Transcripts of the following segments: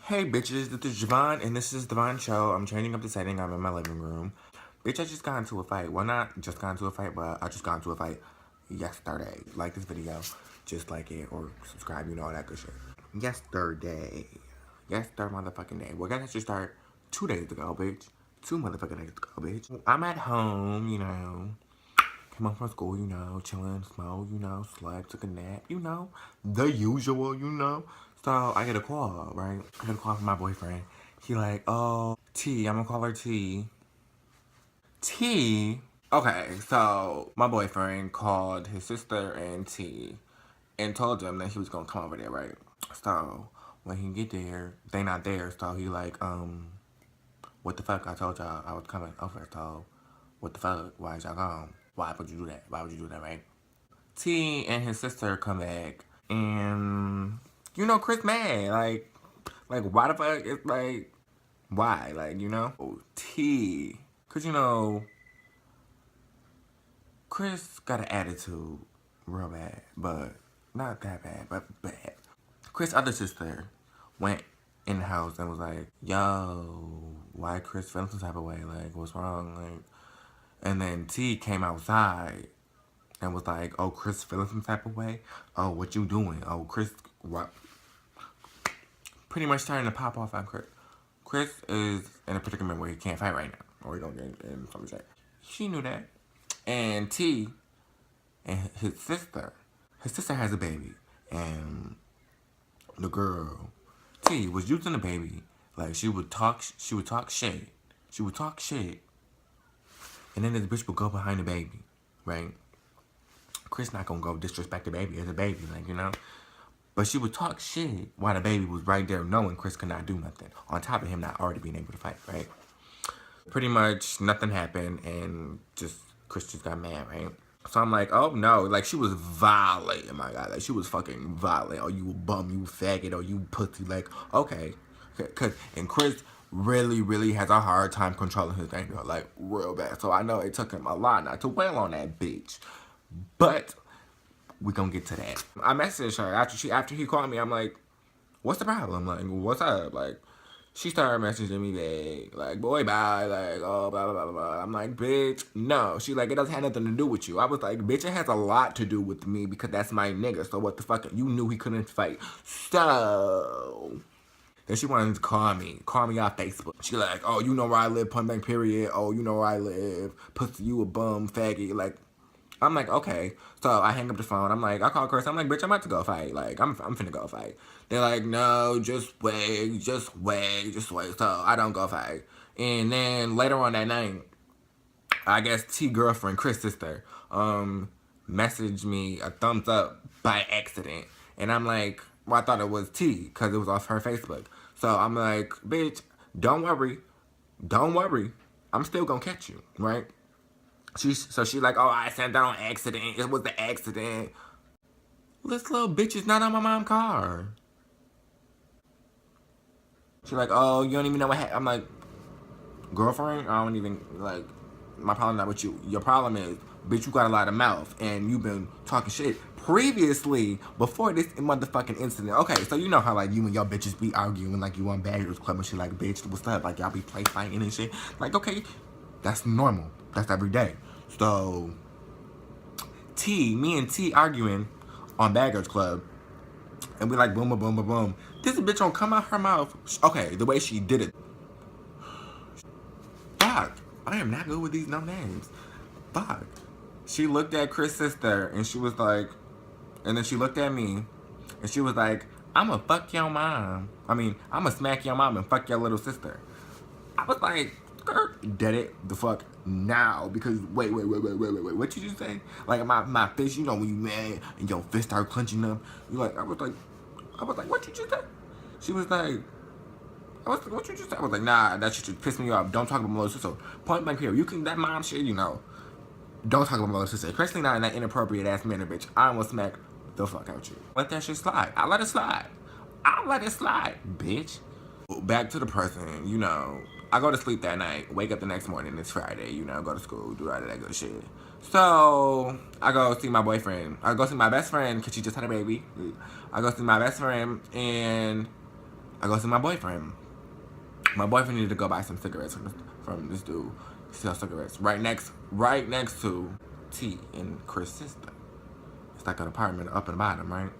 Hey bitches, this is Javon and this is Devon Show. I'm changing up the setting. I'm in my living room. Bitch, I just got into a fight. Well, not just got into a fight, but I just got into a fight yesterday. Like this video, just like it or subscribe, you know, all that good shit. Yesterday. Yesterday motherfucking day. We're gonna actually start 2 days ago, bitch. 2 motherfucking days ago, bitch. I'm at home, you know. Came home from school, you know, chilling, smoke, you know, slept, took a nap, you know, the usual, you know. So I get a call, right? I get a call from my boyfriend. He like, oh, T, I'm gonna call her T. T? Okay, so my boyfriend called his sister and T and told them that he was gonna come over there, right? So when he get there, they not there, so he like, what the fuck? I told y'all I was coming over, so what the fuck? Why is y'all gone? Why would you do that? Why would you do that, right? T and his sister come back, and you know Chris mad, like why the fuck? It's like, why? Like, you know? T, cause you know, Chris got an attitude real bad, but not that bad, but bad. Chris' other sister went in the house and was like, yo, why Chris feeling some type of way? Like, what's wrong? Like, and then T came outside and was like, oh, Chris feeling some type of way? Oh, what you doing? Oh, Chris, what? Pretty much starting to pop off on Chris. Chris is in a predicament where he can't fight right now, or he don't get in some shit. She knew that. And T and his sister has a baby, and the girl, T, was using the baby. Like, she would talk shit. She would talk shit. And then this bitch would go behind the baby, right? Chris not gonna go disrespect the baby as a baby, like, you know? But she would talk shit while the baby was right there knowing Chris could not do nothing. On top of him not already being able to fight, right? Pretty much nothing happened and just Chris just got mad, right? So I'm like, oh no, like she was violent, my God. Like she was fucking violent. Oh, you a bum, you faggot, or you pussy. Like, okay. And Chris really has a hard time controlling his anger, like real bad. So I know it took him a lot not to wail on that bitch. But we gonna get to that. I messaged her after he called me. I'm like, what's the problem? Like, what's up? Like, she started messaging me back, like, boy, bye, like, oh, blah, blah, blah, blah. I'm like, bitch, no. She like, it doesn't have nothing to do with you. I was like, bitch, it has a lot to do with me because that's my nigga. So what the fuck? You knew he couldn't fight. So then she wanted to call me off Facebook. She like, oh, you know where I live, point blank period. Oh, you know where I live. Pussy, you a bum, faggot. Like, I'm like, okay. So I hang up the phone. I'm like, I call Chris. I'm like, bitch, I'm about to go fight. Like, I'm finna go fight. They're like, no, just wait. So I don't go fight. And then later on that night, I guess T girlfriend, Chris' sister, messaged me a thumbs up by accident. And I'm like, well, I thought it was T because it was off her Facebook. So I'm like, bitch, don't worry. I'm still gonna catch you, right? So she like, oh, I sent that on accident. It was the accident. This little bitch is not on my mom's car. She like, oh, you don't even know what happened. I'm like, girlfriend, I don't even, like, my problem not with you. Your problem is, bitch, you got a lot of mouth, and you've been talking shit previously before this motherfucking incident. Okay, so you know how, like, you and your bitches be arguing, like, you on Baggers Club and shit, like, bitch, what's up? Like, y'all be play fighting and shit. Like, okay, that's normal. That's every day. So, me and T arguing on Baggers Club, and we like, boom, boom, boom, boom, boom. This bitch don't come out her mouth. Okay, the way she did it. Fuck. I am not good with these no names. Fuck. She looked at Chris' sister and she was like, and then she looked at me and she was like, I'ma fuck your mom. I'ma smack your mom and fuck your little sister. I was like, dead it the fuck now because wait, what you just say? Like my fist, you know when you mad and your fist start clenching up, you like I was like, what you just say? She was like, what you just said? I was like, nah, that shit just pissed me off. Don't talk about my little sister. Point blank here. You can, that mom shit, you know. Don't talk about my little sister. Especially not in that inappropriate ass manner, bitch. I almost smack the fuck out you. Let that shit slide. I let it slide, bitch. Back to the present, you know. I go to sleep that night, wake up the next morning, it's Friday, you know, go to school, do all of that good shit. So, I go see my boyfriend. I go see my best friend, because she just had a baby. I go see my best friend, and I go see my boyfriend. My boyfriend needed to go buy some cigarettes from this dude. He sells cigarettes right next to T and Chris' sister. It's like an apartment up and bottom, right?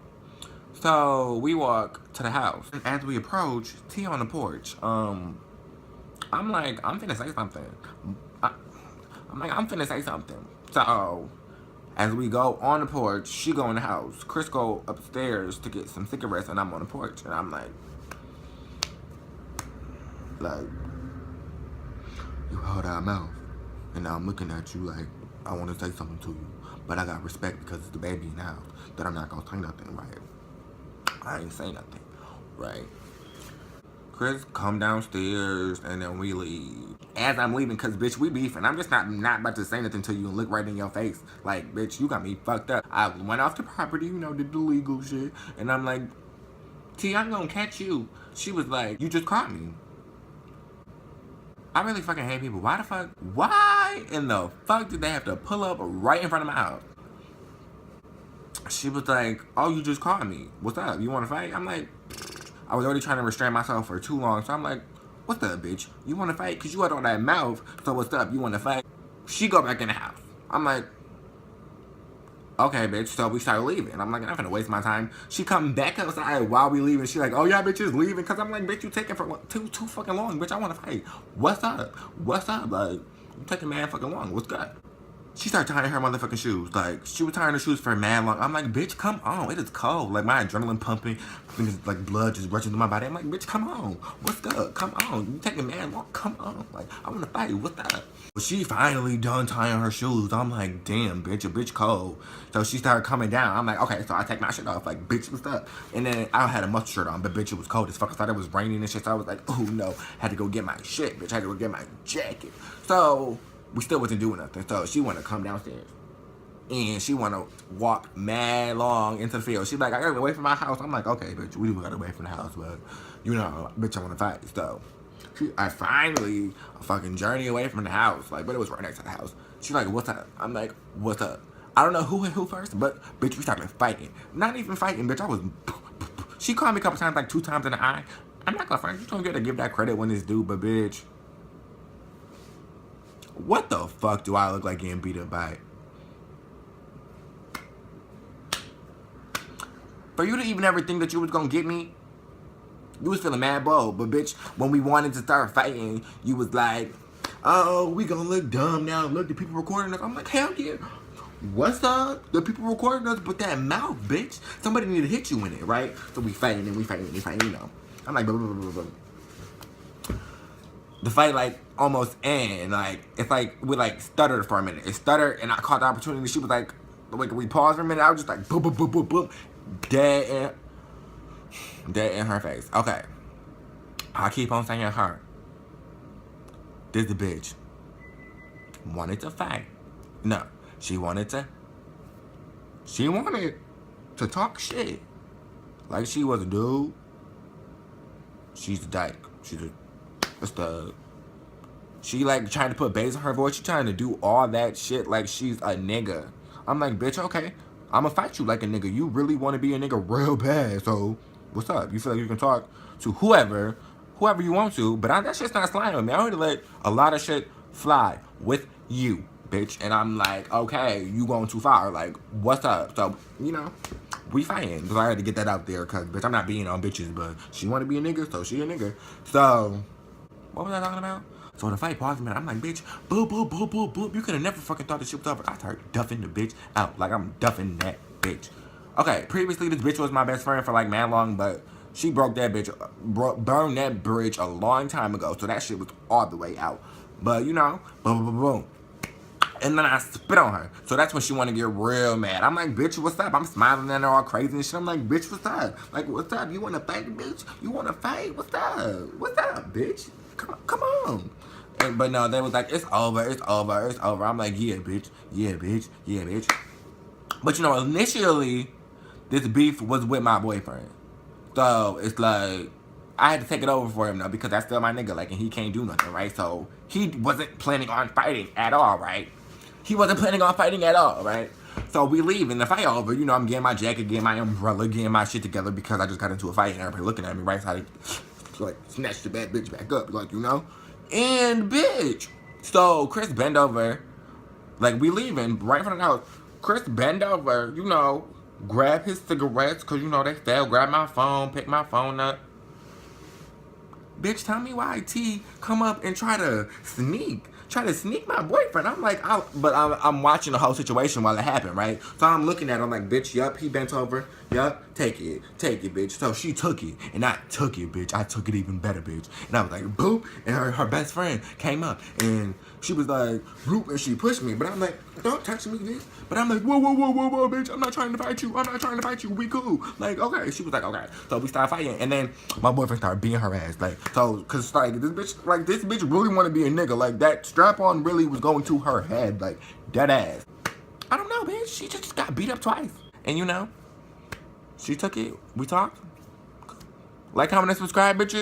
So we walk to the house. And as we approach, T on the porch. I'm like, I'm finna say something. I'm finna say something. So as we go on the porch, she go in the house. Chris go upstairs to get some cigarettes, and I'm on the porch, and I'm like, you hold our mouth, and now I'm looking at you like I want to say something to you, but I got respect because it's the baby in the house that I'm not gonna say nothing, right? I ain't say nothing, right? Chris come downstairs and then we leave. As I'm leaving, cause bitch, we beefing. I'm just not about to say nothing to you and look right in your face. Like, bitch, you got me fucked up. I went off the property, you know, did the legal shit. And I'm like, T, I'm gonna catch you. She was like, you just caught me. I really fucking hate people. Why in the fuck did they have to pull up right in front of my house? She was like, oh, you just caught me. What's up? You wanna fight? I'm like, I was already trying to restrain myself for too long, so I'm like, what's up, bitch? You wanna fight? Cause you had all that mouth, so what's up? You wanna fight? She go back in the house. I'm like, okay, bitch. So we started leaving. I'm like, I'm not gonna waste my time. She come back outside while we leaving. She like, oh yeah, bitch is leaving. Cause I'm like, bitch, you taking for too fucking long, bitch. I wanna fight. What's up? What's up? Like, you taking mad fucking long. What's good? She started tying her motherfucking shoes. Like, she was tying her shoes for mad long. I'm like, bitch, come on. It is cold. Like, my adrenaline pumping. Like, blood just rushing through my body. I'm like, bitch, come on. What's good? Come on. You taking mad long? Come on. Like, I want to fight. What's that? But she finally done tying her shoes. I'm like, damn, bitch, a bitch cold. So she started coming down. I'm like, okay, so I take my shit off. Like, bitch, what's up? And then I had a mustard shirt on, but bitch, it was cold as fuck. I thought it was raining and shit. So I was like, oh no. Had to go get my shit, bitch. Had to go get my jacket. So we still wasn't doing nothing. So she want to come downstairs. And she want to walk mad long into the field. She's like, I gotta get away from my house. I'm like, okay, bitch, we do gotta get away from the house, but, you know, bitch, I want to fight. So I finally fucking journey away from the house. Like, but it was right next to the house. She's like, what's up? I'm like, what's up? I don't know who hit who first, but, bitch, we started fighting. Not even fighting, bitch. I was... She called me a couple times, like 2 times in the eye. I'm not gonna fight. You don't get to give that credit when it's due, but, bitch, what the fuck do I look like getting beat up by? For you to even ever think that you was gonna get me, you was feeling mad bold. But bitch, when we wanted to start fighting, you was like, oh, we gonna look dumb now. Look, the people recording us. I'm like, hell yeah. What's up? The people recording us, but that mouth, bitch. Somebody need to hit you in it, right? So we fighting and we fighting and we fighting, you know. I'm like, blah, blah, blah, blah, blah. The fight, like, almost end. Like, it's like, we, like, stuttered for a minute. It stuttered, and I caught the opportunity. She was like, we paused for a minute. I was just like, boom, boom, boom, boom, boom. Dead in her face. Okay. I keep on saying her. This the bitch wanted to fight. No. She wanted to talk shit. Like she was a dude. She's a dyke. She's a stud. She like trying to put bass on her voice. She trying to do all that shit like she's a nigga. I'm like, bitch, okay. I'ma fight you like a nigga. You really want to be a nigga real bad. So, what's up? You feel like you can talk to whoever you want to, but that shit's not sliding with me. I already let a lot of shit fly with you, bitch. And I'm like, okay, you going too far. Like, what's up? So, you know, we fighting. So I had to get that out there because, bitch, I'm not being on bitches, but she want to be a nigga, so she a nigga. So, what was I talking about? So the fight paused a minute. I'm like, bitch, boop, boop, boop, boop, boop. You could have never fucking thought this shit was over. I started duffing the bitch out. Like, I'm duffing that bitch. Okay, previously this bitch was my best friend for like man long, but she broke that bitch, burned that bridge a long time ago. So that shit was all the way out. But, you know, boom, boom, boom, boom. And then I spit on her. So that's when she want to get real mad. I'm like, bitch, what's up? I'm smiling at her all crazy and shit. I'm like, bitch, what's up? Like, what's up? You want to fight, bitch? You want to fight? What's up? What's up, bitch? Come on. But no, they was like, it's over, it's over, it's over. I'm like, yeah, bitch, yeah, bitch, yeah, bitch. But you know, initially, this beef was with my boyfriend. So it's like, I had to take it over for him though, because that's still my nigga, like, and he can't do nothing, right? So he wasn't planning on fighting at all, right? He wasn't planning on fighting at all, right? So we leave, and the fight over, you know, I'm getting my jacket, getting my umbrella, getting my shit together because I just got into a fight and everybody looking at me, right? So like, snatch the bad bitch back up, like, you know? And, bitch. So, Chris bend over. Like, we leaving right in front of the house. Chris bend over, you know, grab his cigarettes, because, you know, they fell. Grab my phone, pick my phone up. Bitch, tell me why T come up and try to sneak my boyfriend. I'm like, I'm watching the whole situation while it happened, right? So I'm looking at him like, bitch, yup, he bent over. Yup, take it, bitch. So she took it, and I took it, bitch. I took it even better, bitch. And I was like, boop, and her best friend came up, and she was like, boop, and she pushed me. But I'm like, don't touch me, bitch. But I'm like, whoa, bitch. I'm not trying to fight you. We cool. Like, okay. She was like, okay. So we started fighting, and then my boyfriend started beating her ass. Like, so, cause like this bitch really want to be a nigga. Like that strap on really was going to her head, like dead ass. I don't know, bitch. She just got beat up twice, and you know, she took it. We talked. Like, comment, and subscribe, bitches.